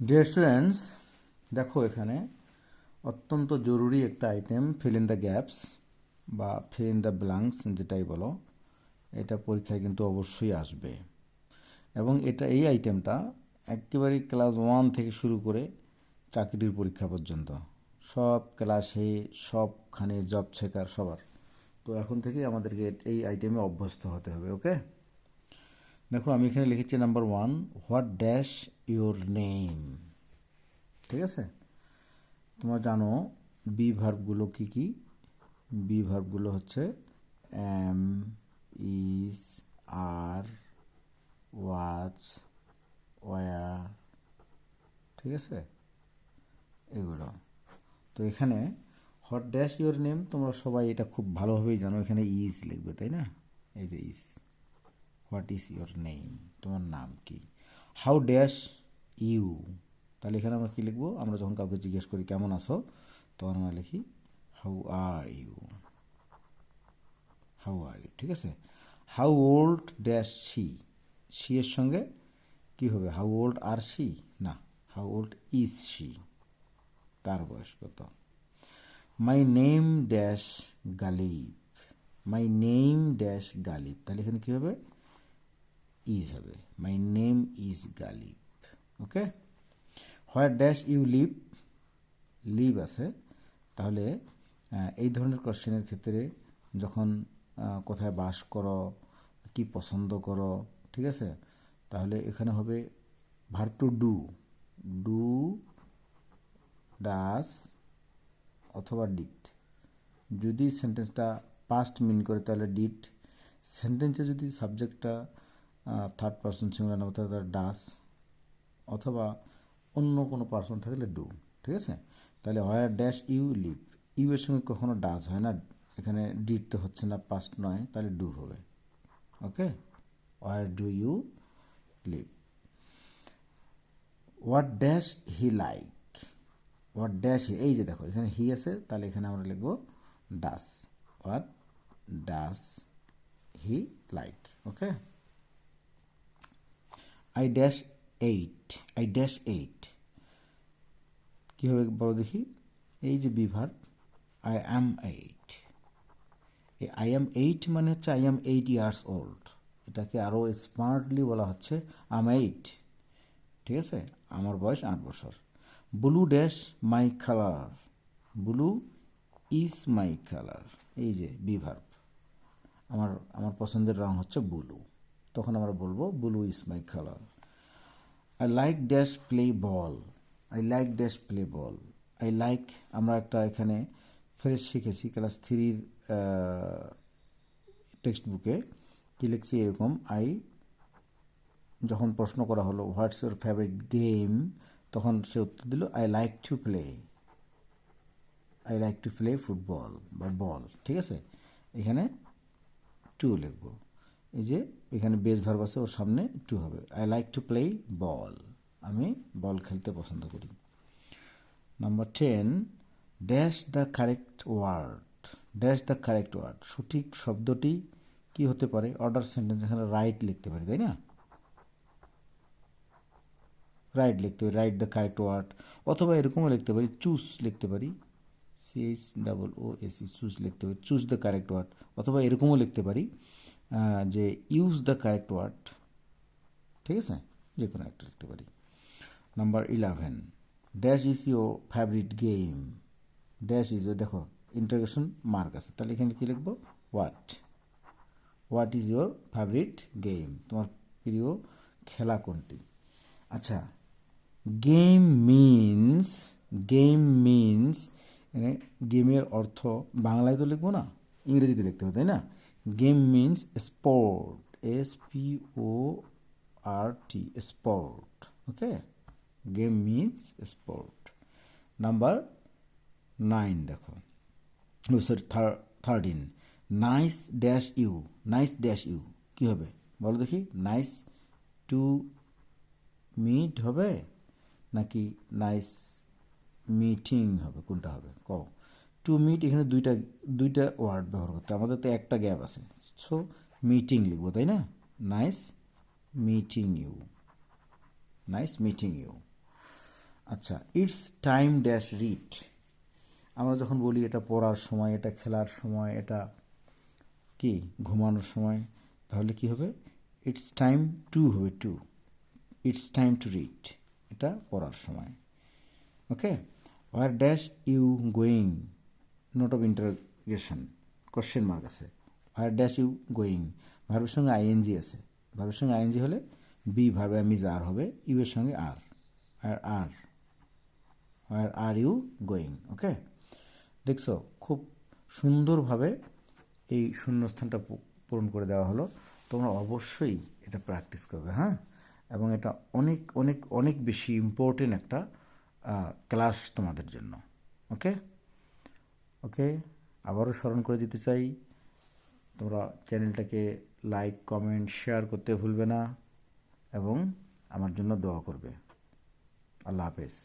Dear students, দেখো এখানে অত্যন্ত জরুরি একটা item fill in the gaps বা ফিল ইন দ্য ব্ল্যাঙ্কস যেটাই বলো, এটা পরীক্ষায় কিন্তু অবশ্যই আসবে। এবং এই আইটেমটা একেবারে ক্লাস 1 থেকে শুরু করে চাকরির পরীক্ষা পর্যন্ত সব ক্লাসে সবখানে জব শেখার সবার। তো এখন থেকেই আমাদেরকে এই আইটেমে অভ্যস্ত হতে হবে। ওকে, দেখো আমি এখানে লিখেছি number 1, what dash your name. ঠিক আছে, তোমরা জানো বি ভার্বগুলো কি কি। বি ভার্বগুলো হচ্ছে am, is, are, was, were. ঠিক আছে, এগুলো। তো এখানে হট ড্যাশ ইউর নেম, তোমরা সবাই এটা খুব ভালোভাবেই জানো, এখানে ইজ লিখবে, তাই না? এই যে is, what is your name, তোমার নাম কি। হাউ ড্যাশ ইউ, তাহলে এখানে আমরা কী লিখবো? আমরা যখন কাউকে জিজ্ঞেস করি কেমন আছো, তখন আমরা লিখি how are you, how are you. ঠিক আছে, how old dash she, she এর সঙ্গে কি হবে? হাউ ওল্ড আর শি না, হাউ ওল্ড ইজ শি, তার বয়স কত। My name dash Ghalib, my name dash Ghalib, তাহলে এখানে কী হবে? ইজ হবে, my name is Ghalib. Okay, where dash you live, live আছে, তাহলে এই ধরনের কোশ্চেনের ক্ষেত্রে যখন কোথায় বাস করো, কি পছন্দ করো, ঠিক আছে, তাহলে এখানে হবে ভার্ব টু ডু, ডু, ডাস অথবা ডিড। যদি সেন্টেন্সটা পাস্ট মিন করে তাহলে ডিড। সেন্টেন্সে যদি সাবজেক্টটা থার্ড পারসন সিঙ্গুলার না হতে তাহলে ডাস, অথবা অন্য কোনো পার্সন থাকলে ডু। ঠিক আছে, তাহলে হোয়ার ড্যাশ ইউ লিভ, ইউ এর সঙ্গে কখনো ডাস হয় না, এখানে ডিড তো হচ্ছে না, পাস্ট নয়, তাহলে ডু হবে। Okay, where do you live. What dash he like, what dash he, এই যে দেখো এখানে হি আছে, তাহলে এখানে আমরা লিখবো does, what does he like. Okay, I dash eight, I dash eight কী হবে বলো দেখি। এই যে বিভার আই অ্যাম এইট, এই আই অ্যাম এইট মানে হচ্ছে আই অ্যাম 8 ইয়ার্স ওল্ড। এটাকে আরও স্মার্টলি বলা হচ্ছে আম এইট। ঠিক আছে, আমার বয়স 8 বছর। Blue dash my colour, blue is my colour, এই যে বিভার্ব, আমার আমার পছন্দের রং হচ্ছে ব্লু, তখন আমরা বলবো blue is my colour. I like dash play ball, I like dash play ball, I like, আমরা একটা এখানে ফ্রেশ শিখেছি ক্লাস 3-র টেক্সট বুকে, কী লিখছি এরকম, আই, যখন প্রশ্ন করা হলো হোয়াটস ইউর ফেভারিট গেম, তখন সে উত্তর দিল I like to play, I like to play football বা বল। ঠিক আছে, এখানে টু লিখব, এই যে এখানে বেস ভার্ব আছে, ওর সামনে টু হবে। I like to play ball, আমি বল খেলতে পছন্দ করি। Number 10, dash the correct word, dash the correct word, সঠিক শব্দটি কি হতে পারে? অর্ডার সেন্টেন্স, এখানে রাইট লিখতে পারি, তাই না? রাইট লিখতে পারি, রাইট দ্য কারেক্ট ওয়ার্ড, অথবা এরকমও লিখতে পারি, চুজ লিখতে পারি, CHOOSE, চুজ লিখতে পারি, চুজ দ্য কারেক্ট ওয়ার্ড, অথবা এরকমও লিখতে পারি যে ইউজ দ্য কারেক্ট ওয়ার্ড। ঠিক আছে, যে কোনো একটা লিখতে পারি। Number 11, dash is your favourite game, dash is, দেখো ইন্টারোগেশন মার্ক আছে, তাহলে এখানে কী লিখবো? What, what is your favourite game, তোমার প্রিয় খেলা কোনটি। আচ্ছা, গেম মিনস, গেম মিনস, মানে গেমের অর্থ বাংলায় তো লিখবো না, ইংরেজিতে লিখতে হবে, তাই না? Game means sport, SPORT, sport. Okay, game means sport. Number 9 দেখো, sorry 13, nice dash you, nice dash you কী হবে বলো দেখি? নাইস টু মিট হবে নাকি নাইস মিটিং হবে, কোনটা হবে কও? টু মিট, এখানে দুইটা ওয়ার্ড ব্যবহার করতে, আমাদের তো একটা গ্যাপ আছে, সো মিটিং লিখবো, তাই না? Nice meeting you, nice meeting you. আচ্ছা, ইটস টাইম ড্যাশ রিড। আমরা যখন বলি এটা পড়ার সময়, এটা খেলার সময়, এটা কি ঘুমানোর সময়, তাহলে কি হবে? ইটস টাইম টু হবে, to. It's time to read, এটা পড়ার সময়। Okay, where dash you going, note of interrogation, question mark আছে। ওয়ার ড্যাশ ইউ গোয়িং, ভার্বের সঙ্গে আইএনজি আছে। ভার্বের সঙ্গে আইএনজি হলে বি ভার্ব এমিজ আর হবে, ইউ এর সঙ্গে আর। আর ওয়ার আর ইউ গোয়িং। ওকে, দেখছো খুব সুন্দরভাবে এই শূন্যস্থানটা পূরণ করে দেওয়া হলো। তোমরা অবশ্যই এটা প্র্যাকটিস করবে, হ্যাঁ। এবং এটা অনেক অনেক অনেক বেশি ইম্পর্টেন্ট একটা ক্লাস তোমাদের জন্য। ওকে ওকে, আবারও স্মরণ করে দিতে চাই, তোমরা চ্যানেলটাকে লাইক, কমেন্ট, শেয়ার করতে ভুলবে না এবং আমার জন্য দোয়া করবে। আল্লাহ হাফেজ।